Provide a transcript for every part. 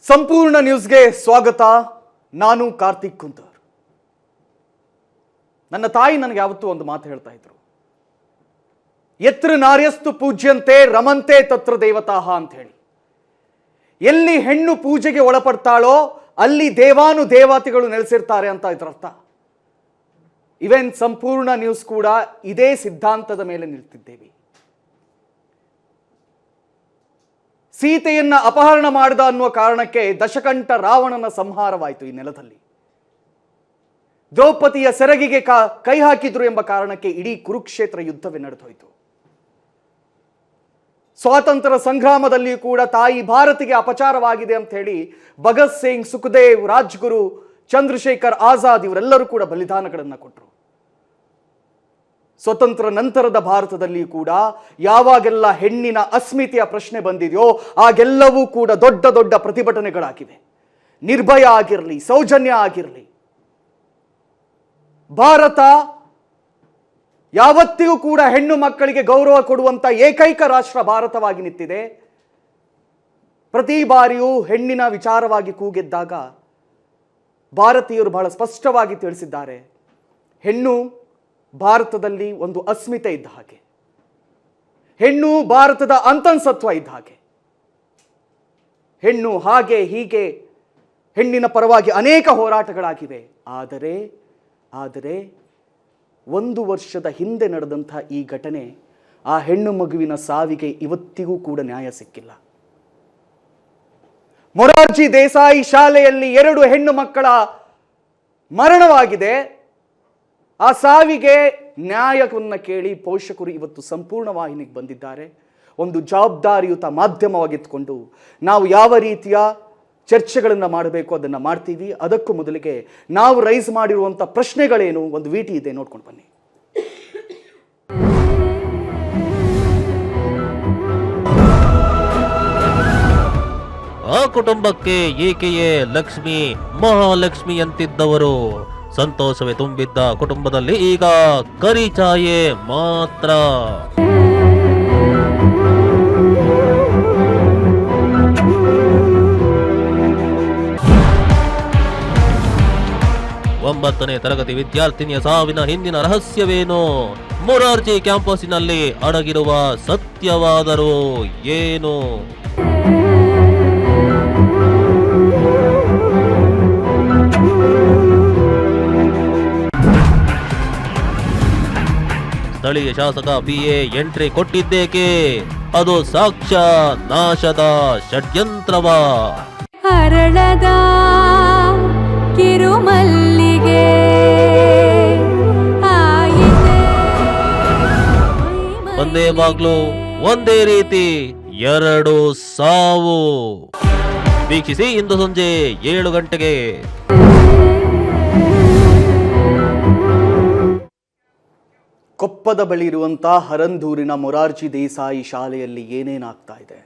ಸಂಪೂರ್ಣ ನ್ಯೂಸ್ಗೆ ಸ್ವಾಗತ. ನಾನು ಕಾರ್ತಿಕ್ ಕುಂತರ್. ನನ್ನ ತಾಯಿ ನನಗೆ ಯಾವತ್ತೂ ಒಂದು ಮಾತು ಹೇಳ್ತಾ ಇದ್ರು, ಯತ್ರ ನಾರ್ಯಸ್ತು ಪೂಜ್ಯಂತೆ ರಮಂತೆ ತತ್ರ ದೇವತಾಹ ಅಂತ ಹೇಳಿ. ಎಲ್ಲಿ ಹೆಣ್ಣು ಪೂಜೆಗೆ ಒಳಪಡ್ತಾಳೋ ಅಲ್ಲಿ ದೇವಾನು ದೇವತೆಗಳು ನೆಲೆಸಿರ್ತಾರೆ ಅಂತ ಇದರರ್ಥ. ಇವನ್ ಸಂಪೂರ್ಣ ನ್ಯೂಸ್ ಕೂಡ ಇದೇ ಸಿದ್ಧಾಂತದ ಮೇಲೆ ನಿಲ್ತಿದ್ದೇವೆ. ಸೀತೆಯನ್ನ ಅಪಹರಣ ಮಾಡಿದ ಅನ್ನುವ ಕಾರಣಕ್ಕೆ ದಶಕಂಠ ರಾವಣನ ಸಂಹಾರವಾಯಿತು ಈ ನೆಲದಲ್ಲಿ. ದ್ರೌಪದಿಯ ಸೆರಗಿಗೆ ಕೈ ಹಾಕಿದ್ರು ಎಂಬ ಕಾರಣಕ್ಕೆ ಇಡೀ ಕುರುಕ್ಷೇತ್ರ ಯುದ್ಧವೇ ನಡೆದೋಯ್ತು. ಸ್ವಾತಂತ್ರ್ಯ ಸಂಗ್ರಾಮದಲ್ಲಿ ಕೂಡ ತಾಯಿ ಭಾರತಿಗೆ ಅಪಚಾರವಾಗಿದೆ ಅಂತ ಹೇಳಿ ಭಗತ್ ಸಿಂಗ್, ಸುಖದೇವ್, ರಾಜ್ಗುರು, ಚಂದ್ರಶೇಖರ್ ಆಜಾದ್ ಇವರೆಲ್ಲರೂ ಕೂಡ ಬಲಿದಾನಗಳನ್ನು ಕೊಟ್ಟರು. ಸ್ವತಂತ್ರ ನಂತರದ ಭಾರತದಲ್ಲಿ ಕೂಡ ಯಾವಾಗೆಲ್ಲ ಹೆಣ್ಣಿನ ಅಸ್ಮಿತೆಯ ಪ್ರಶ್ನೆ ಬಂದಿದೆಯೋ ಆಗೆಲ್ಲವೂ ಕೂಡ ದೊಡ್ಡ ದೊಡ್ಡ ಪ್ರತಿಭಟನೆಗಳಾಗಿವೆ. ನಿರ್ಭಯ ಆಗಿರಲಿ, ಸೌಜನ್ಯ ಆಗಿರಲಿ, ಭಾರತ ಯಾವತ್ತಿಗೂ ಕೂಡ ಹೆಣ್ಣು ಮಕ್ಕಳಿಗೆ ಗೌರವ ಕೊಡುವಂತ ಏಕೈಕ ರಾಷ್ಟ್ರ ಭಾರತವಾಗಿ ನಿಂತಿದೆ. ಪ್ರತಿ ಬಾರಿಯೂ ಹೆಣ್ಣಿನ ವಿಚಾರವಾಗಿ ಕೂಗೆದ್ದಾಗ ಭಾರತೀಯರು ಬಹಳ ಸ್ಪಷ್ಟವಾಗಿ ತಿಳಿಸಿದ್ದಾರೆ, ಹೆಣ್ಣು ಭಾರತದಲ್ಲಿ ಒಂದು ಅಸ್ಮಿತೆ ಇದ್ದ ಹಾಗೆ, ಹೆಣ್ಣು ಭಾರತದ ಅಂತಃಸತ್ವ ಇದ್ದ ಹಾಗೆ. ಹೆಣ್ಣು ಹಾಗೆ ಹೀಗೆ ಹೆಣ್ಣಿನ ಪರವಾಗಿ ಅನೇಕ ಹೋರಾಟಗಳಾಗಿವೆ. ಆದರೆ 1 ವರ್ಷದ ಹಿಂದೆ ನಡೆದಂಥ ಈ ಘಟನೆ, ಆ ಹೆಣ್ಣು ಮಗುವಿನ ಸಾವಿಗೆ ಇವತ್ತಿಗೂ ಕೂಡ ನ್ಯಾಯ ಸಿಕ್ಕಿಲ್ಲ. ಮೊರಾರ್ಜಿ ದೇಸಾಯಿ ಶಾಲೆಯಲ್ಲಿ 2 ಹೆಣ್ಣು ಮಕ್ಕಳ ಮರಣವಾಗಿದೆ. ಆ ಸಾವಿಗೆ ನ್ಯಾಯವನ್ನು ಕೇಳಿ ಪೋಷಕರು ಇವತ್ತು ಸಂಪೂರ್ಣ ವಾಹಿನಿಗೆ ಬಂದಿದ್ದಾರೆ. ಒಂದು ಜವಾಬ್ದಾರಿಯುತ ಮಾಧ್ಯಮವಾಗಿತ್ಕೊಂಡು ನಾವು ಯಾವ ರೀತಿಯ ಚರ್ಚೆಗಳನ್ನು ಮಾಡಬೇಕು ಅದನ್ನು ಮಾಡ್ತೀವಿ. ಅದಕ್ಕೂ ಮೊದಲಿಗೆ ನಾವು ರೈಸ್ ಮಾಡಿರುವಂಥ ಪ್ರಶ್ನೆಗಳೇನು, ಒಂದು ವಿಟಿ ಇದೆ, ನೋಡ್ಕೊಂಡು ಬನ್ನಿ. ಆ ಕುಟುಂಬಕ್ಕೆ ಏಕೆಯೇ ಲಕ್ಷ್ಮಿ ಮಹಾಲಕ್ಷ್ಮಿ ಅಂತಿದ್ದವರು. ಸಂತೋಷವೇ ತುಂಬಿದ್ದ ಕುಟುಂಬದಲ್ಲಿ ಈಗ ಕರಿಚಾಯೆ ಮಾತ್ರ. ಒಂಬತ್ತನೇ ತರಗತಿ ವಿದ್ಯಾರ್ಥಿನಿಯ ಸಾವಿನ ಹಿಂದಿನ ರಹಸ್ಯವೇನು? ಮೊರಾರ್ಜಿ ಕ್ಯಾಂಪಸ್ಸಿನಲ್ಲಿ ಅಡಗಿರುವ ಸತ್ಯವಾದರೂ ಏನು? ಸ್ಥಳೀಯ ಶಾಸಕ BA ಎಂಟ್ರಿ ಕೊಟ್ಟಿದ್ದೇಕೆ? ಅದು ಸಾಕ್ಷಾತ್ ನಾಶದ ಷಡ್ಯಂತ್ರವ. ಹರಳದ ಕಿರುಮಲ್ಲಿಗೆ ಒಂದೇ ಬಾಗ್ಲು, ಒಂದೇ ರೀತಿ, 2 ಸಾವು. ವೀಕ್ಷಿಸಿ ಇಂದು ಸಂಜೆ 7 ಗಂಟೆಗೆ. ಕೊಪ್ಪದ ಬಳಿ ಇರುವಂತಹ ಹರಂದೂರಿನ ಮೊರಾರ್ಜಿ ದೇಸಾಯಿ ಶಾಲೆಯಲ್ಲಿ ಏನೇನಾಗ್ತಾ ಇದೆ?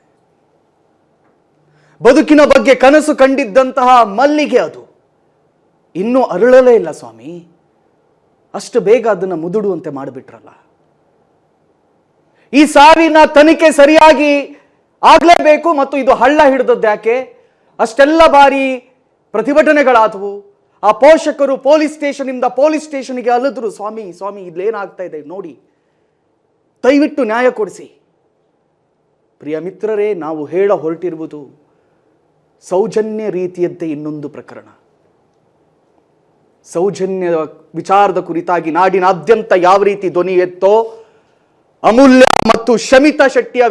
ಬದುಕಿನ ಬಗ್ಗೆ ಕನಸು ಕಂಡಿದ್ದಂತಹ ಮಲ್ಲಿಗೆ ಅದು ಇನ್ನೂ ಅರಳಲೇ ಇಲ್ಲ ಸ್ವಾಮಿ. ಅಷ್ಟು ಬೇಗ ಅದನ್ನು ಮುದುಡುವಂತೆ ಮಾಡಿಬಿಟ್ರಲ್ಲ. ಈ ಸಾವಿನ ತನಿಖೆ ಸರಿಯಾಗಿ ಆಗ್ಲೇಬೇಕು. ಮತ್ತು ಇದು ಹಳ್ಳ ಹಿಡಿದದ್ದು ಯಾಕೆ? ಅಷ್ಟೆಲ್ಲ ಬಾರಿ ಪ್ರತಿಭಟನೆಗಳಾದವು. ಆ ಪೋಷಕರು ಪೊಲೀಸ್ ಸ್ಟೇಷನ್ಗೆ ಅಲಿದ್ರು, ಸ್ವಾಮಿ ಇಲ್ಲೇನಾಗ್ತಾ ಇದೆ ನೋಡಿ, ದಯವಿಟ್ಟು ನ್ಯಾಯ ಕೊಡಿಸಿ. ಪ್ರಿಯ ಮಿತ್ರರೇ, ನಾವು ಹೇಳ ಹೊರಟಿರುವುದು ಸೌಜನ್ಯ ರೀತಿಯದ್ದೇ ಇನ್ನೊಂದು ಪ್ರಕರಣ. ಸೌಜನ್ಯ ವಿಚಾರದ ಕುರಿತಾಗಿ ನಾಡಿನಾದ್ಯಂತ ಯಾವ ರೀತಿ ಧ್ವನಿ ಎತ್ತೋ, ಅಮೂಲ್ಯ ಮತ್ತು ಶಮಿತಾ ಶೆಟ್ಟಿಯ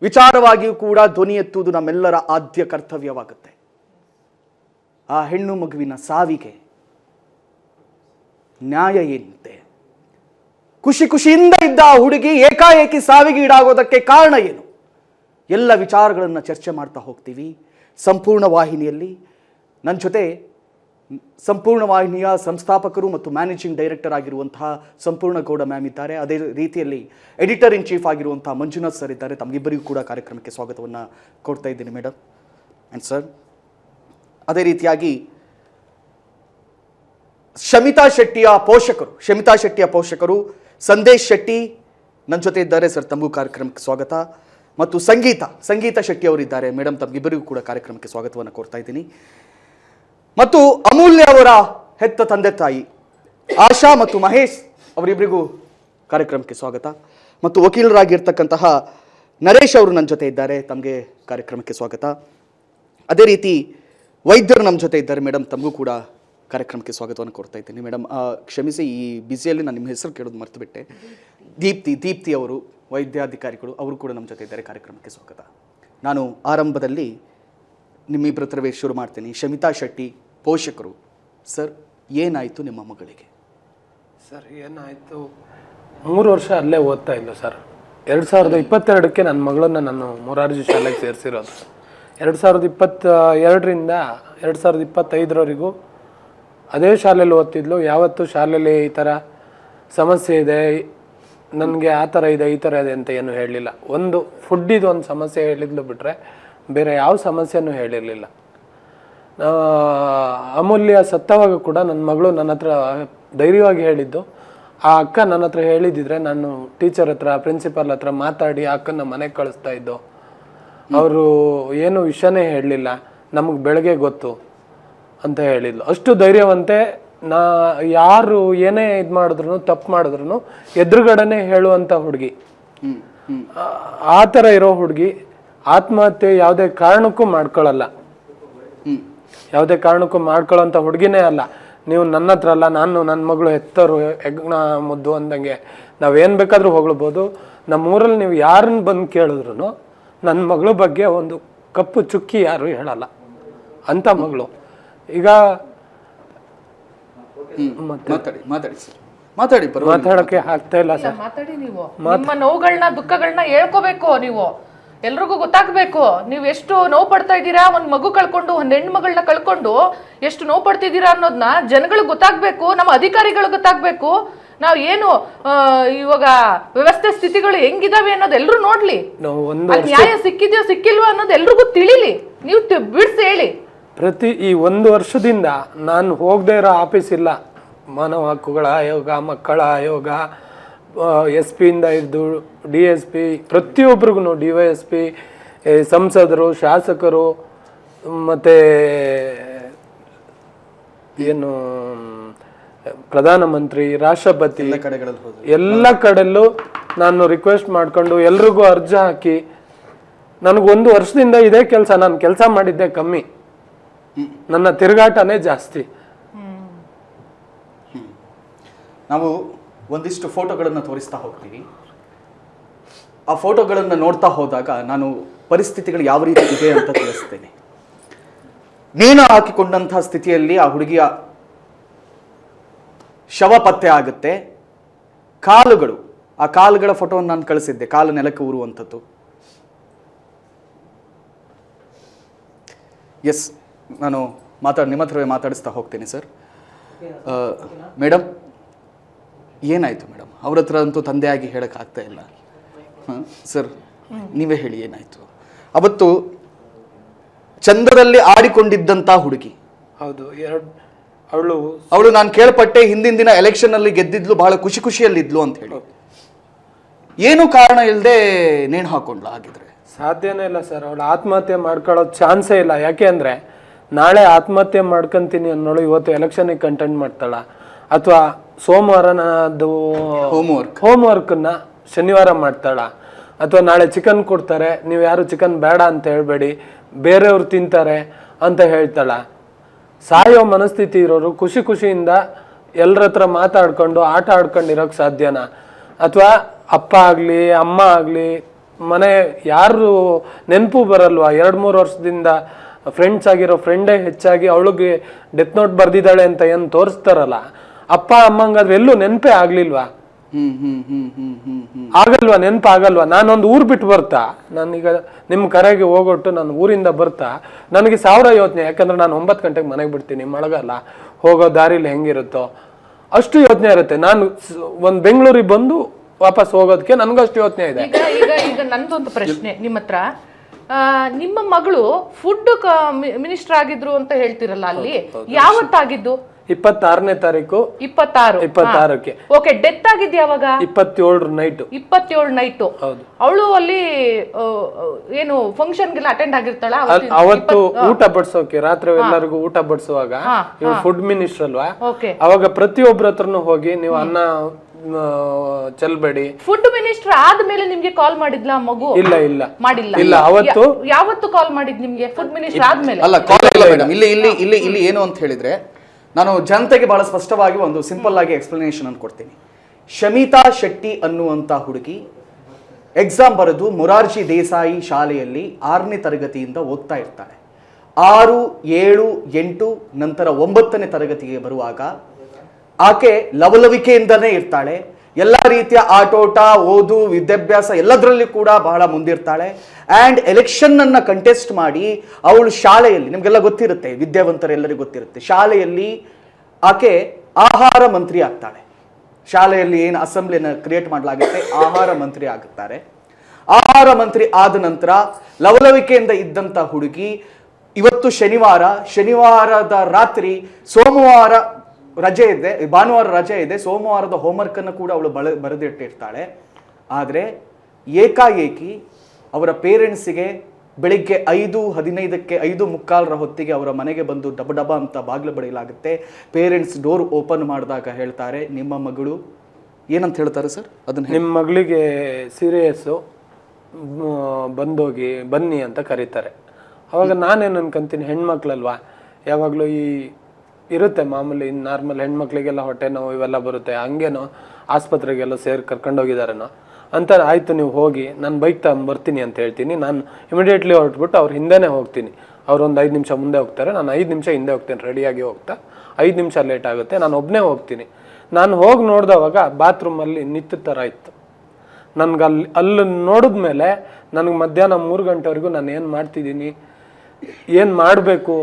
ವಿಚಾರವಾಗಿಯೂ ಕೂಡ ಧ್ವನಿ ಎತ್ತುವುದು ನಮ್ಮೆಲ್ಲರ ಆದ್ಯ ಕರ್ತವ್ಯವಾಗುತ್ತೆ. ಆ ಹೆಣ್ಣು ಮಗುವಿನ ಸಾವಿಗೆ ನ್ಯಾಯ ಏನಿದೆ? ಖುಷಿಯಿಂದ ಇದ್ದ ಆ ಹುಡುಗಿ ಏಕಾಏಕಿ ಸಾವಿಗೆ ಈಡಾಗೋದಕ್ಕೆ ಕಾರಣ ಏನು? ಎಲ್ಲ ವಿಚಾರಗಳನ್ನು ಚರ್ಚೆ ಮಾಡ್ತಾ ಹೋಗ್ತೀವಿ ಸಂಪೂರ್ಣ ವಾಹಿನಿಯಲ್ಲಿ. ನನ್ನ ಜೊತೆ ಸಂಪೂರ್ಣ ವಾಹಿನಿಯ ಸಂಸ್ಥಾಪಕರು ಮತ್ತು ಮ್ಯಾನೇಜಿಂಗ್ ಡೈರೆಕ್ಟರ್ ಆಗಿರುವಂತಹ ಸಂಪೂರ್ಣ ಗೌಡ ಮ್ಯಾಮ್ ಇದ್ದಾರೆ. ಅದೇ ರೀತಿಯಲ್ಲಿ ಎಡಿಟರ್ ಇನ್ ಚೀಫ್ ಆಗಿರುವಂತಹ ಮಂಜುನಾಥ್ ಸರ್ ಇದ್ದಾರೆ. ತಮಗಿಬ್ಬರಿಗೂ ಕೂಡ ಕಾರ್ಯಕ್ರಮಕ್ಕೆ ಸ್ವಾಗತವನ್ನು ಕೊಡ್ತಾ ಇದ್ದೀನಿ ಮೇಡಮ್ ಆ್ಯಂಡ್ ಸರ್. ಅದೇ ರೀತಿಯಾಗಿ ಶಮಿತಾ ಶೆಟ್ಟಿಯ ಪೋಷಕರು ಸಂದೇಶ್ ಶೆಟ್ಟಿ ನನ್ನ ಜೊತೆ ಇದ್ದಾರೆ. ಸರ್, ತಮಗೂ ಕಾರ್ಯಕ್ರಮಕ್ಕೆ ಸ್ವಾಗತ. ಮತ್ತು ಸಂಗೀತ ಶೆಟ್ಟಿ ಅವರಿದ್ದಾರೆ. ಮೇಡಮ್, ತಮ್ಗಿಬ್ಬರಿಗೂ ಕೂಡ ಕಾರ್ಯಕ್ರಮಕ್ಕೆ ಸ್ವಾಗತವನ್ನು ಕೋರ್ತಾ ಇದ್ದೀನಿ. ಮತ್ತು ಅಮೂಲ್ಯ ಅವರ ಹೆತ್ತ ತಂದೆ ತಾಯಿ ಆಶಾ ಮತ್ತು ಮಹೇಶ್ ಅವರಿಬ್ಬರಿಗೂ ಕಾರ್ಯಕ್ರಮಕ್ಕೆ ಸ್ವಾಗತ. ಮತ್ತು ವಕೀಲರಾಗಿರ್ತಕ್ಕಂತಹ ನರೇಶ್ ಅವರು ನನ್ನ ಜೊತೆ ಇದ್ದಾರೆ, ತಮಗೆ ಕಾರ್ಯಕ್ರಮಕ್ಕೆ ಸ್ವಾಗತ. ಅದೇ ರೀತಿ ವೈದ್ಯರು ನಮ್ಮ ಜೊತೆ ಇದ್ದಾರೆ. ಮೇಡಮ್, ತಮಗೂ ಕೂಡ ಕಾರ್ಯಕ್ರಮಕ್ಕೆ ಸ್ವಾಗತವನ್ನು ಕೊಡ್ತಾ ಇದ್ದೀನಿ. ಮೇಡಮ್, ಕ್ಷಮಿಸಿ, ಈ ಬಿಸಿಯಲ್ಲಿ ನಾನು ನಿಮ್ಮ ಹೆಸರು ಕೇಳೋದು ಮರೆತು ಬಿಟ್ಟೆ. ದೀಪ್ತಿ ಅವರು ವೈದ್ಯಾಧಿಕಾರಿಗಳು, ಅವರು ಕೂಡ ನಮ್ಮ ಜೊತೆ ಇದ್ದಾರೆ. ಕಾರ್ಯಕ್ರಮಕ್ಕೆ ಸ್ವಾಗತ. ನಾನು ಆರಂಭದಲ್ಲಿ ನಿಮ್ಮಿಬ್ಬರ ಹತ್ರವೇ ಶುರು ಮಾಡ್ತೀನಿ. ಶಮಿತಾ ಶೆಟ್ಟಿ, ಪೋಷಕರು. ಸರ್, ಏನಾಯಿತು ನಿಮ್ಮ ಮಗಳಿಗೆ? ಸರ್, ಏನಾಯಿತು, 3 ವರ್ಷ ಅಲ್ಲೇ ಓದ್ತಾ ಇದ್ಲು ಸರ್. 2022ಕ್ಕೆ ನನ್ನ ಮಗಳನ್ನ ನಾನು ಮೊರಾರ್ಜಿ ಶಾಲೆಗೆ ಸೇರಿಸಿರೋದು. 2022ರಿಂದ 2025ರವರೆಗೂ ಅದೇ ಶಾಲೆಯಲ್ಲಿ ಓದ್ತಿದ್ಲು. ಯಾವತ್ತೂ ಶಾಲೆಯಲ್ಲಿ ಈ ಥರ ಸಮಸ್ಯೆ ಇದೆ, ನನಗೆ ಆ ಥರ ಇದೆ, ಈ ಥರ ಇದೆ ಅಂತ ಏನು ಹೇಳಲಿಲ್ಲ. ಒಂದು ಫುಡ್ಡಿದು ಒಂದು ಸಮಸ್ಯೆ ಹೇಳಿದ್ಲು ಬಿಟ್ಟರೆ ಬೇರೆ ಯಾವ ಸಮಸ್ಯೆನೂ ಹೇಳಿರಲಿಲ್ಲ. ಅಮೂಲ್ಯ ಸತ್ತವಾಗ ಕೂಡ ನನ್ನ ಮಗಳು ನನ್ನ ಹತ್ರ ಧೈರ್ಯವಾಗಿ ಹೇಳಿದ್ದು, ಆ ಅಕ್ಕ ನನ್ನ ಹತ್ರ ಹೇಳಿದ್ದಿದ್ರೆ ನಾನು ಟೀಚರ್ ಹತ್ರ, ಪ್ರಿನ್ಸಿಪಾಲ್ ಹತ್ರ ಮಾತಾಡಿ ಆ ಅಕ್ಕನ ಮನೆಗೆ ಕಳಿಸ್ತಾ ಇದ್ದು. ಅವರು ಏನು ವಿಷಯನೇ ಹೇಳಲಿಲ್ಲ, ನಮಗೆ ಬೆಳಗ್ಗೆ ಗೊತ್ತು ಅಂತ ಹೇಳಿದ್ಲು. ಅಷ್ಟು ಧೈರ್ಯವಂತೆ. ಯಾರು ಏನೇ ಇದು ಮಾಡಿದ್ರು, ತಪ್ಪು ಮಾಡಿದ್ರು ಎದುರುಗಡೆನೆ ಹೇಳುವಂಥ ಹುಡುಗಿ. ಆ ಥರ ಇರೋ ಹುಡುಗಿ ಆತ್ಮಹತ್ಯೆ ಯಾವುದೇ ಕಾರಣಕ್ಕೂ ಮಾಡ್ಕೊಳ್ಳಲ್ಲ. ಯಾವುದೇ ಕಾರಣಕ್ಕೂ ಮಾಡ್ಕೊಳ್ಳೋಂಥ ಹುಡುಗಿನೇ ಅಲ್ಲ. ನೀವು ನನ್ನ ಹತ್ರ ಅಲ್ಲ, ನಾನು ನನ್ನ ಮಗಳು ಹೆತ್ತರು ಯಜ್ಞ ಮುದ್ದು ಅಂದಂಗೆ ನಾವೇನು ಬೇಕಾದರೂ ಹೊಗಳ್ಬೋದು. ನಮ್ಮೂರಲ್ಲಿ ನೀವು ಯಾರನ್ನ ಬಂದು ಕೇಳಿದ್ರು ನನ್ನ ಮಗಳ ಬಗ್ಗೆ ಒಂದು ಕಪ್ಪು ಚುಕ್ಕಿ ಯಾರು ಹೇಳಲ್ಲ ಅಂತ ಮಗಳು. ಈಗ ಮಾತಾಡಕ್ಕೆ ಆಗ್ತಾ ಇಲ್ಲ ಸರ್. ಮಾತಾಡಿ, ನೀವು ನಿಮ್ಮ ನೋವುಗಳನ್ನ ದುಃಖಗಳನ್ನ ಹೇಳ್ಕೋಬೇಕು. ನೀವು ಎಲ್ರಿಗೂ ಗೊತ್ತಾಗ್ಬೇಕು ನೀವು ಎಷ್ಟು ನೋವು ಪಡ್ತಾ ಇದ್ದೀರಾ. ಒಂದ್ ಮಗು ಕಳ್ಕೊಂಡು, ಒಂದ್ ಹೆಣ್ಮಗಳನ್ನ ಕಳ್ಕೊಂಡು ಎಷ್ಟು ನೋವು ಪಡ್ತಿದ್ದೀರಾ ಅನ್ನೋದನ್ನ ಜನಗಳಿಗೆ ಗೊತ್ತಾಗ್ಬೇಕು, ನಮ್ಮ ಅಧಿಕಾರಿಗಳು ಗೊತ್ತಾಗ್ಬೇಕು. ನಾವ್ ಏನು ಇವಾಗ ವ್ಯವಸ್ಥೆ ಸ್ಥಿತಿಗಳು ಹೆಂಗಿದಾವೆ ಅನ್ನೋದು ಎಲ್ರು ನೋಡ್ಲಿ. ನ್ಯಾಯ ಸಿಕ್ಕಿದ್ಯೋ ಸಿಕ್ಕಿಲ್ವೋ ಅನ್ನೋದು ಎಲ್ರಿಗೂ ತಿಳಿಲಿ. ನೀವು ಬಿಡ್ಸಿ ಹೇಳಿ. ಈ 1 ವರ್ಷದಿಂದ ನಾನು ಹೋಗದೆ ಇರೋ ಆಫೀಸ್ ಇಲ್ಲ. ಮಾನವ ಹಕ್ಕುಗಳ ಆಯೋಗ, ಮಕ್ಕಳ ಆಯೋಗ, SP ಇಂದ ಇದ್ದು DSP, ಪ್ರತಿಯೊಬ್ಬರಿಗೂ DYSP, ಸಂಸದರು, ಶಾಸಕರು, ಮತ್ತು ಏನು ಪ್ರಧಾನಮಂತ್ರಿ, ರಾಷ್ಟ್ರಪತಿ, ಎಲ್ಲ ಕಡೆಯಲ್ಲೂ ನಾನು ರಿಕ್ವೆಸ್ಟ್ ಮಾಡ್ಕೊಂಡು ಎಲ್ರಿಗೂ ಅರ್ಜಿ ಹಾಕಿ, ನನಗೆ 1 ವರ್ಷದಿಂದ ಇದೇ ಕೆಲಸ. ನಾನು ಕೆಲಸ ಮಾಡಿದ್ದೆ ಕಮ್ಮಿ, ನನ್ನ ತಿರುಗಾಟನೇ ಜಾಸ್ತಿ. ನಾವು ಒಂದಿಷ್ಟು ಫೋಟೋಗಳನ್ನು ತೋರಿಸ್ತಾ ಹೋಗ್ತೀವಿ. ಆ ಫೋಟೋಗಳನ್ನು ನೋಡ್ತಾ ಹೋದಾಗ ನಾನು ಪರಿಸ್ಥಿತಿಗಳು ಯಾವ ರೀತಿ ಇದೆ ಅಂತ ತಿಳಿಸ್ತೇನೆ. ನೇಣು ಹಾಕಿಕೊಂಡಂತಹ ಸ್ಥಿತಿಯಲ್ಲಿ ಆ ಹುಡುಗಿಯ ಶವ ಪತ್ತೆ ಆಗುತ್ತೆ. ಆ ಕಾಲುಗಳ ಫೋಟೋವನ್ನು ನಾನು ಕಳಿಸಿದ್ದೆ, ಕಾಲು ನೆಲಕ್ಕೆ ಊರುವಂಥದ್ದು. ಎಸ್, ನಾನು ನಿಮ್ಮ ಹತ್ರವೇ ಮಾತಾಡಿಸ್ತಾ ಹೋಗ್ತೀನಿ. ಸರ್, ಮೇಡಮ್, ಏನಾಯಿತು ಮೇಡಮ್? ಅವ್ರ ಹತ್ರ ಅಂತೂ ತಂದೆಯಾಗಿ ಹೇಳೋಕ್ಕಾಗ್ತಾ ಇಲ್ಲ. ಸರ್, ನೀವೇ ಹೇಳಿ, ಏನಾಯಿತು ಅವತ್ತು? ಚಂದ್ರದಲ್ಲಿ ಆಡಿಕೊಂಡಿದ್ದಂಥ ಹುಡುಗಿ. ಹೌದು, ಅವಳು ನಾನು ಕೇಳ್ಪಟ್ಟೆ ಹಿಂದಿನ ದಿನ ಎಲೆಕ್ಷನ್ ಅಲ್ಲಿ ಗೆದ್ದಿದ್ಲು, ಬಹಳ ಖುಷಿಯಲ್ಲಿದ್ಲು ಅಂತ ಹೇಳಿ. ಏನು ಕಾರಣ ಇಲ್ಲದೆ ನೇಣು ಹಾಕೊಂಡ್ಲು? ಆಗಿದ್ರೆ ಸಾಧ್ಯನೇ ಇಲ್ಲ ಸರ್. ಅವಳು ಆತ್ಮಹತ್ಯೆ ಮಾಡ್ಕೊಳ್ಳೋ ಚಾನ್ಸೇ ಇಲ್ಲ. ಯಾಕೆ ಅಂದರೆ ನಾಳೆ ಆತ್ಮಹತ್ಯೆ ಮಾಡ್ಕೊಂತೀನಿ ಅನ್ನೋಳು ಇವತ್ತು ಎಲೆಕ್ಷನ್ಗೆ ಕಂಟೆಂಟ್ ಮಾಡ್ತಾಳ, ಅಥವಾ ಸೋಮವಾರನದು ಹೋಮ್ವರ್ಕನ್ನ ಶನಿವಾರ ಮಾಡ್ತಾಳ, ಅಥವಾ ನಾಳೆ ಚಿಕನ್ ಕೊಡ್ತಾರೆ, ನೀವು ಯಾರು ಚಿಕನ್ ಬೇಡ ಅಂತ ಹೇಳ್ಬೇಡಿ, ಬೇರೆಯವ್ರು ತಿಂತಾರೆ ಅಂತ ಹೇಳ್ತಾಳ. ಸಾಯೋ ಮನಸ್ಥಿತಿ ಇರೋರು ಖುಷಿಯಿಂದ ಎಲ್ಲರ ಹತ್ರ ಮಾತಾಡ್ಕೊಂಡು ಆಟ ಆಡ್ಕೊಂಡಿರೋಕೆ ಸಾಧ್ಯನಾ? ಅಥವಾ ಅಪ್ಪ ಆಗಲಿ ಅಮ್ಮ ಆಗಲಿ ಮನೆ ಯಾರು ನೆನಪು ಬರಲ್ವಾ? 2-3 ವರ್ಷದಿಂದ ಫ್ರೆಂಡ್ಸ್ ಆಗಿರೋ ಫ್ರೆಂಡೇ ಹೆಚ್ಚಾಗಿ ಅವಳಿಗೆ ಡೆತ್ ನೋಟ್ ಬರ್ದಿದ್ದಾಳೆ ಅಂತ ಏನು ತೋರಿಸ್ತಾರಲ್ಲ, ಅಪ್ಪ ಅಮ್ಮಂಗಾದ್ರೆ ಎಲ್ಲೂ ನೆನಪೇ ಆಗ್ಲಿಲ್ವಾ? ಆಗಲ್ವಾ? ನೆನಪಾಗಲ್ವಾ? ನಾನೊಂದು ಊರು ಬಿಟ್ಟು ಬರ್ತಾ, ನಾನೀಗ ನಿಮ್ಮ ಕರೆಗೆ ಹೋಗೊಟ್ಟು ನಾನು ಊರಿಂದ ಬರ್ತಾ ನನಗೆ 1000 ಯೋಚನೆ. ಯಾಕಂದ್ರೆ ನಾನು 9 ಗಂಟೆಗೆ ಮನೆಗೆ ಬಿಡ್ತೀನಿ, ಮಳೆಗಾಲ, ಹೋಗೋ ದಾರಿಲಿ ಹೆಂಗಿರುತ್ತೋ ಅಷ್ಟು ಯೋಚನೆ ಇರುತ್ತೆ. ನಾನು ಒಂದು ಬೆಂಗಳೂರಿಗೆ ಬಂದು ವಾಪಸ್ ಹೋಗೋದಕ್ಕೆ ನನಗಷ್ಟು ಯೋಚನೆ ಇದೆ. ಈಗ ನಂದೊಂದು ಪ್ರಶ್ನೆ ನಿಮ್ಮ ಹತ್ರ. ನಿಮ್ಮ ಮಗಳು ಫುಡ್ ಮಿನಿಸ್ಟರ್ ಆಗಿದ್ರು ಅಂತ ಹೇಳ್ತಿರಲ್ಲ, ಅಲ್ಲಿ ಯಾವತ್ತಾಗಿದ್ದು? 26ನೇ ತಾರೀಕು 26ಕ್ಕೆ. ಓಕೆ, ಡೆತ್ ಆಗಿದ್ದು ಯಾವಾಗ? 27 ನೈಟ್. 27 ನೈಟ್. ಅವಳು ಅಲ್ಲಿ ಏನು ಫಂಕ್ಷನ್ ಗೆಲ್ಲ ಅಟೆಂಡ್ ಆಗಿರ್ತಾಳ? ಅವತ್ತು ಊಟ ಬಡಿಸೋಕೆ, ರಾತ್ರಿ ಎಲ್ಲರಿಗೂ ಊಟ ಬಡಿಸುವಾಗ ಫುಡ್ ಮಿನಿಸ್ಟರ್ ಅಲ್ವಾ, ಅವಾಗ ಪ್ರತಿಯೊಬ್ಬರ ಹತ್ರನು ಹೋಗಿ ನೀವು ಅನ್ನ ಚೆಲ್ಬೇಡಿ. ಫುಡ್ ಮಿನಿಸ್ಟರ್ ಆದ್ಮೇಲೆ ನಿಮ್ಗೆ ಕಾಲ್ ಮಾಡಿದ್ಲ ಮಗು? ಇಲ್ಲ ಇಲ್ಲ ಮಾಡಿಲ್ಲ. ಇಲ್ಲ, ಅವತ್ತು ಯಾವತ್ತು ಕಾಲ್ ಮಾಡಿದ್ ನಿಮ್ಗೆ? ಫುಡ್ ಮಿನಿಸ್ಟರ್ ಆದ್ಮೇಲೆ ಅಲ್ಲ, ಕಾಲ್ ಇಲ್ಲ ಮೇಡಮ್. ಇಲ್ಲಿ ಏನು ಅಂತ ಹೇಳಿದ್ರೆ, ನಾನು ಜನತೆಗೆ ಬಹಳ ಸ್ಪಷ್ಟವಾಗಿ ಒಂದು ಸಿಂಪಲ್ ಆಗಿ ಎಕ್ಸ್ಪ್ಲನೇಷನ್ ಅನ್ನು ಕೊಡ್ತೀನಿ. ಶಮಿತಾ ಶೆಟ್ಟಿ ಅನ್ನುವಂಥ ಹುಡುಗಿ ಎಕ್ಸಾಮ್ ಬರೆದು ಮೊರಾರ್ಜಿ ದೇಸಾಯಿ ಶಾಲೆಯಲ್ಲಿ 6ನೇ ತರಗತಿಯಿಂದ ಓದ್ತಾ ಇರ್ತಾಳೆ. 6, 7, 8 ನಂತರ 9ನೇ ತರಗತಿಗೆ ಬರುವಾಗ ಆಕೆ ಲವಲವಿಕೆಯಿಂದನೇ ಇರ್ತಾಳೆ. ಎಲ್ಲ ರೀತಿಯ ಆಟೋಟ, ಓದು, ವಿದ್ಯಾಭ್ಯಾಸ ಎಲ್ಲದರಲ್ಲಿ ಕೂಡ ಬಹಳ ಮುಂದಿರ್ತಾಳೆ. ಆ್ಯಂಡ್ ಎಲೆಕ್ಷನ್ ಅನ್ನ ಕಂಟೆಸ್ಟ್ ಮಾಡಿ ಅವಳು ಶಾಲೆಯಲ್ಲಿ, ನಿಮಗೆಲ್ಲ ಗೊತ್ತಿರುತ್ತೆ, ವಿದ್ಯಾವಂತರೆಲ್ಲರಿಗೂ ಗೊತ್ತಿರುತ್ತೆ, ಶಾಲೆಯಲ್ಲಿ ಆಕೆ ಆಹಾರ ಮಂತ್ರಿ ಆಗ್ತಾಳೆ. ಶಾಲೆಯಲ್ಲಿ ಏನು ಅಸೆಂಬ್ಲಿನ ಕ್ರಿಯೇಟ್ ಮಾಡಲಾಗುತ್ತೆ, ಆಹಾರ ಮಂತ್ರಿ ಆಗುತ್ತಾರೆ. ಆಹಾರ ಮಂತ್ರಿ ಆದ ನಂತರ ಲವಲವಿಕೆಯಿಂದ ಇದ್ದಂಥ ಹುಡುಗಿ ಇವತ್ತು ಶನಿವಾರದ ರಾತ್ರಿ, ಸೋಮವಾರ ರಜೆ ಇದೆ, ಭಾನುವಾರ ರಜೆ ಇದೆ, ಸೋಮವಾರದ ಹೋಮ್ವರ್ಕ್ ಅನ್ನು ಕೂಡ ಅವಳು ಬರೆದಿಟ್ಟಿರ್ತಾಳೆ. ಆದರೆ ಏಕಾಏಕಿ ಅವರ ಪೇರೆಂಟ್ಸಿಗೆ ಬೆಳಿಗ್ಗೆ 5:15ಕ್ಕೆ 5:45 ಹೊತ್ತಿಗೆ ಅವರ ಮನೆಗೆ ಬಂದು ಡಬ ಅಂತ ಬಾಗಿಲು ಬಡಿಯಲಾಗುತ್ತೆ. ಪೇರೆಂಟ್ಸ್ ಡೋರ್ ಓಪನ್ ಮಾಡಿದಾಗ ಹೇಳ್ತಾರೆ, ನಿಮ್ಮ ಮಗಳು ಏನಂತ ಹೇಳ್ತಾರೆ ಸರ್? ಅದನ್ನ ನಿಮ್ಮ ಮಗಳಿಗೆ ಸೀರಿಯಸ್ಸು, ಬನ್ನಿ ಅಂತ ಕರೀತಾರೆ. ಅವಾಗ ನಾನೇನು ಅನ್ಕೊಂತೀನಿ, ಹೆಣ್ಮಕ್ಳಲ್ವಾ, ಯಾವಾಗಲೂ ಇರುತ್ತೆ ಮಾಮೂಲಿ ನಾರ್ಮಲ್ ಹೆಣ್ಮಕ್ಳಿಗೆಲ್ಲ ಹೊಟ್ಟೆ ನೋವು ಇವೆಲ್ಲ ಬರುತ್ತೆ, ಹಂಗೇನೋ ಆಸ್ಪತ್ರೆಗೆಲ್ಲ ಕರ್ಕೊಂಡೋಗಿದಾರೇನೋ ಅಂತ. ಆಯಿತು, ನೀವು ಹೋಗಿ, ನಾನು ಬೈಕ್ ಬರ್ತೀನಿ ಅಂತ ಹೇಳ್ತೀನಿ. ನಾನು ಇಮಿಡಿಯೇಟ್ಲಿ ಹೊರಟ್ಬಿಟ್ಟು ಅವ್ರ ಹಿಂದೆನೇ ಹೋಗ್ತೀನಿ. ಅವ್ರು ಒಂದು 5 ನಿಮಿಷ ಮುಂದೆ ಹೋಗ್ತಾರೆ, ನಾನು 5 ನಿಮಿಷ ಹಿಂದೆ ಹೋಗ್ತೀನಿ ರೆಡಿಯಾಗಿ ಹೋಗ್ತಾ. 5 ನಿಮಿಷ ಲೇಟ್ ಆಗುತ್ತೆ, ನಾನು ಒಬ್ಬನೇ ಹೋಗ್ತೀನಿ. ನಾನು ಹೋಗಿ ನೋಡಿದವಾಗ ಬಾತ್ರೂಮಲ್ಲಿ ನಿಂತ ಥರ ಇತ್ತು. ನನ್ಗೆ ಅಲ್ಲಿ ನೋಡಿದ್ಮೇಲೆ ನನಗೆ ಮಧ್ಯಾಹ್ನ 3 ಗಂಟೆವರೆಗೂ ನಾನು ಏನು ಮಾಡ್ತಿದ್ದೀನಿ, ಏನು ಮಾಡಬೇಕು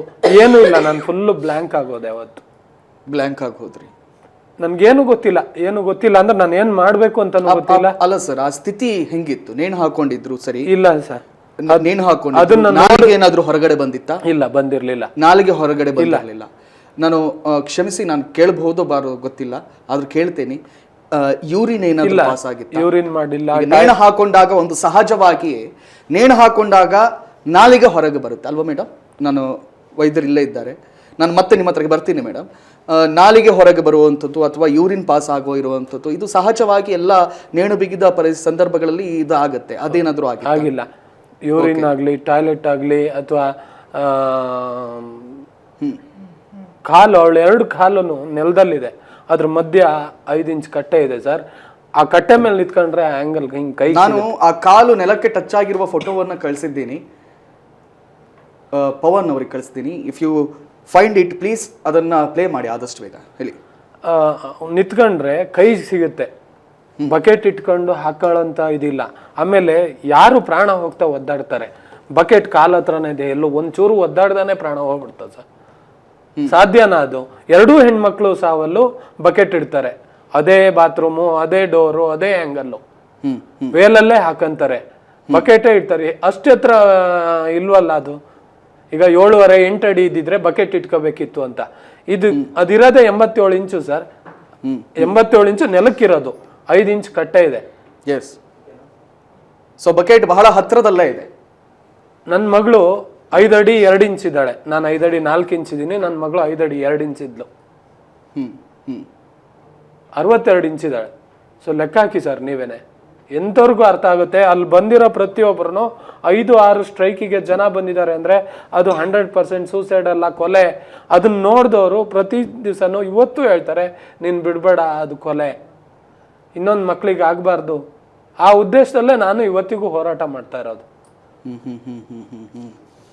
ಏನೂ ಇಲ್ಲ, ನಾನು ಫುಲ್ಲು ಬ್ಲ್ಯಾಂಕ್ ಆಗೋದೆ. ಅವತ್ತು ಬ್ಲ್ಯಾಂಕ್ ಆಗಿ ಹೋದ್ರಿ? ನನ್ಗೇನು ಗೊತ್ತಿಲ್ಲ ಅಂದ್ರೆ ನಾನು ಏನ್ ಮಾಡ್ಬೇಕು ಅಂತ ಗೊತ್ತಿಲ್ಲ. ಅಲ್ಲ ಸರ್, ಆ ಸ್ಥಿತಿ ಹೆಂಗಿತ್ತು? ನೇಣು ಹಾಕೊಂಡಿದ್ರು? ಸರಿ, ಇಲ್ಲ ಸರ್, ನೇಣು ಹಾಕೊಂಡು ನಾಲಿಗೆ ಏನಾದ್ರೂ ಹೊರಗಡೆ ಬಂದಿತ್ತಾ? ಇಲ್ಲ, ಬಂದಿರ್ಲಿಲ್ಲ. ನಾಲಿಗೆ ಹೊರಗಡೆ ಬಂದಿರಲಿಲ್ಲ. ನಾನು ಕ್ಷಮಿಸಿ, ನಾನು ಕೇಳಬಹುದು ಬಾರೋ ಗೊತ್ತಿಲ್ಲ, ಆದ್ರೂ ಕೇಳ್ತೇನೆ. ಯೂರಿನ್ ಏನಾದ್ರು ಪಾಸ್ ಆಗಿತ್ತು? ಯೂರಿನ್ ಮಾಡಿಲ್ಲ. ನೇಣು ಹಾಕೊಂಡಾಗ ಒಂದು ಸಹಜವಾಗಿ ನೇಣು ಹಾಕೊಂಡಾಗ ನಾಲಿಗೆ ಹೊರಗೆ ಬರುತ್ತೆ ಅಲ್ವಾ ಮೇಡಮ್? ನಾನು ವೈದ್ಯರು ಇಲ್ಲೇ ಇದ್ದಾರೆ, ನಾನು ಮತ್ತೆ ನಿಮ್ಮ ಹತ್ರಕ್ಕೆ ಬರ್ತೀನಿ ಮೇಡಮ್. ನಾಲಿಗೆ ಹೊರಗೆ ಬರುವಂಥದ್ದು ಅಥವಾ ಯೂರಿನ್ ಪಾಸ್ ಆಗೋ ಇರುವಂಥದ್ದು ಇದು ಸಹಜವಾಗಿ ಎಲ್ಲ ನೇಣು ಬಿಗಿದ ಸಂದರ್ಭಗಳಲ್ಲಿ ಇದು ಆಗುತ್ತೆ. ಅದೇನಾದ್ರೂ ಆಗಿಲ್ಲ? ಯೂರಿನ್ ಆಗಲಿ, ಟಾಯ್ಲೆಟ್ ಆಗಲಿ, ಅಥವಾ ಕಾಲು, ಅವಳು 2 ಕಾಲು ನೆಲದಲ್ಲಿದೆ, ಅದ್ರ ಮಧ್ಯ 5 ಇಂಚ್ ಕಟ್ಟೆ ಇದೆ ಸರ್. ಆ ಕಟ್ಟೆ ಮೇಲೆ ನಿಂತ್ಕೊಂಡ್ರೆ ಆಂಗಲ್ ಹಿಂಗ್ ಕೈ, ನಾನು ಆ ಕಾಲು ನೆಲಕ್ಕೆ ಟಚ್ ಆಗಿರುವ ಫೋಟೋವನ್ನು ಕಳಿಸಿದ್ದೀನಿ, ಪವನ್ ಅವ್ರಿಗೆ ಕಳಿಸ್ತೀನಿ. If you find it please ಅದನ್ನ ಪ್ಲೇ ಮಾಡಿ ಆದಷ್ಟು ಬೇಗ. ಹೇಳಿ. ನಿಂತ್ಕೊಂಡ್ರೆ ಕೈ ಸಿಗುತ್ತೆ, ಬಕೆಟ್ ಇಟ್ಕೊಂಡು ಹಾಕೊಳ್ಳೋಂಥ ಇದಿಲ್ಲ. ಆಮೇಲೆ ಯಾರು ಪ್ರಾಣ ಹೋಗ್ತಾ ಒದ್ದಾಡ್ತಾರೆ, ಬಕೆಟ್ ಕಾಲ ಹತ್ರನೇ ಇದೆ, ಎಲ್ಲೋ ಒಂಚೂರು ಒದ್ದಾಡ್ದಾನೆ ಪ್ರಾಣ ಹೋಗ್ಬಿಡ್ತದೆ ಸರ್. ಸಾಧ್ಯನಾ ಅದು? 2 ಹೆಣ್ಮಕ್ಳು ಸಾವಲ್ಲೂ ಬಕೆಟ್ ಇಡ್ತಾರೆ, ಅದೇ ಬಾತ್ರೂಮು, ಅದೇ ಡೋರು, ಅದೇ ಆ್ಯಂಗಲ್ಲು, ವೇಲಲ್ಲೇ ಹಾಕಂತಾರೆ, ಬಕೆಟೇ ಇಡ್ತಾರೆ. ಅಷ್ಟು ಹತ್ರ ಇಲ್ವಲ್ಲ ಅದು. ಈಗ 7.5-8 ಅಡಿ ಇದ್ದಿದ್ರೆ ಬಕೆಟ್ ಇಟ್ಕೋಬೇಕಿತ್ತು ಅಂತ. ಅದಿರೋದೇ 87 ಇಂಚು ಸರ್. 87 ಇಂಚು ನೆಲಕ್ಕಿರೋದು, 5 ಇಂಚ್ ಕಟ್ಟೆ ಇದೆ. ಎಸ್, ಸೊ ಬಕೆಟ್ ಬಹಳ ಹತ್ರದಲ್ಲೇ ಇದೆ. ನನ್ನ ಮಗಳು 5 ಅಡಿ 2 ಇಂಚ್ ಇದ್ದಾಳೆ, ನಾನು 5 ಅಡಿ 4 ಇಂಚ್ ಇದ್ದೀನಿ. ನನ್ನ ಮಗಳು 5 ಅಡಿ 2 ಇಂಚ್ ಇದ್ಲು, 62 ಇಂಚ್ ಇದ್ದಾಳೆ. ಸೊ ಲೆಕ್ಕ ಹಾಕಿ ಸರ್ ನೀವೇನೆ, ಎಂಥವ್ರಿಗೂ ಅರ್ಥ ಆಗುತ್ತೆ. ಅಲ್ಲಿ ಬಂದಿರೋ ಪ್ರತಿಯೊಬ್ಬರು 5-6 ಸ್ಟ್ರೈಕಿಗೆ ಜನ ಬಂದಿದ್ದಾರೆ ಅಂದರೆ ಅದು 100% ಸೂಸೈಡ್ ಅಲ್ಲ, ಕೊಲೆ. ಅದನ್ನ ನೋಡಿದವರು ಪ್ರತಿ ದಿವಸನೂ ಇವತ್ತು ಹೇಳ್ತಾರೆ, ನೀನು ಬಿಡಬೇಡ, ಅದು ಕೊಲೆ, ಇನ್ನೊಂದು ಮಕ್ಕಳಿಗೆ ಆಗಬಾರ್ದು. ಆ ಉದ್ದೇಶದಲ್ಲೇ ನಾನು ಇವತ್ತಿಗೂ ಹೋರಾಟ ಮಾಡ್ತಾ ಇರೋದು.